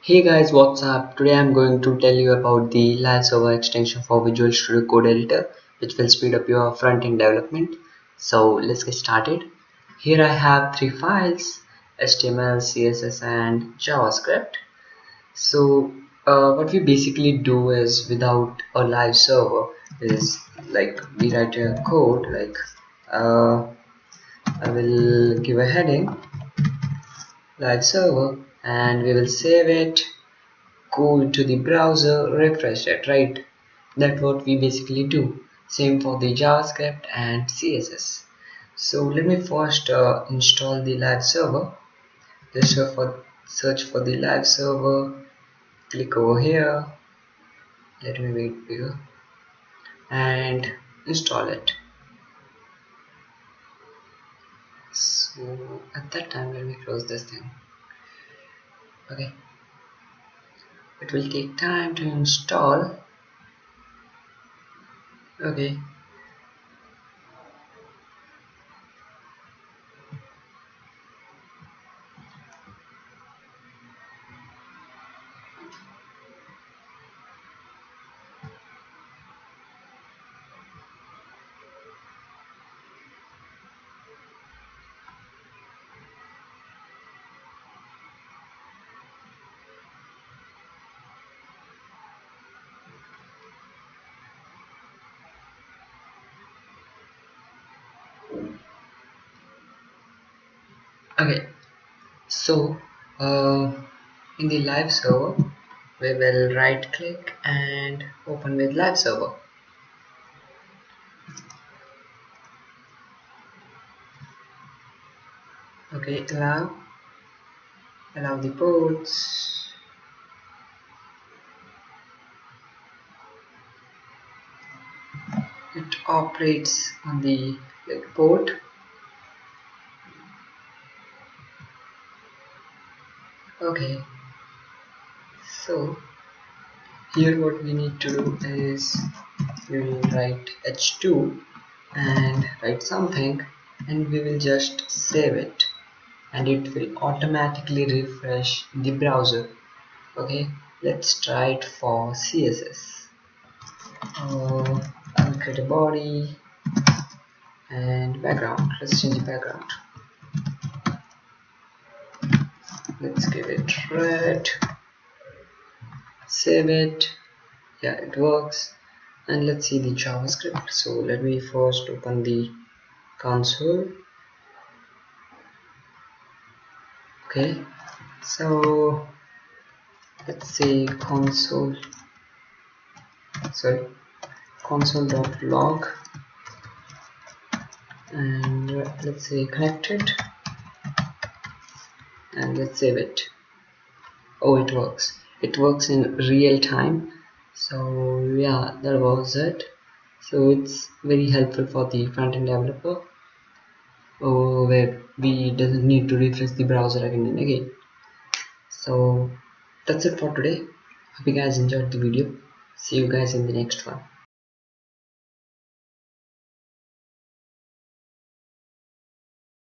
Hey guys, what's up? Today I'm going to tell you about the live server extension for Visual Studio Code Editor, which will speed up your front-end development. So let's get started. Here I have three files: HTML, CSS, and JavaScript. So what we basically do is, without a live server, is like we write a code like I will give a heading live server, and we will save it, go to the browser, refresh it, right? That's what we basically do. Same for the JavaScript and CSS. So let me first install the live server. Just search for the live server, click over here, let me wait here, and install it. So at that time, let me close this thing. Okay, it will take time to install. Okay, okay. So in the live server, we will right click and open with live server. Okay, allow the ports. It operates on the port. Okay, so here what we need to do is we will write h2 and write something, and we will just save it, and it will automatically refresh the browser. Okay, let's try it for CSS. I'll create a body and background. Let's change the background. Let's give it red, save it. Yeah, it works. And let's see the JavaScript. So let me first open the console. Okay, so let's say console.log, and let's say connected, and let's save it. Oh, it works in real time. So yeah, that was it. So it's very helpful for the front-end developer, where we doesn't need to refresh the browser again and again. So that's it for today. Hope you guys enjoyed the video. See you guys in the next one.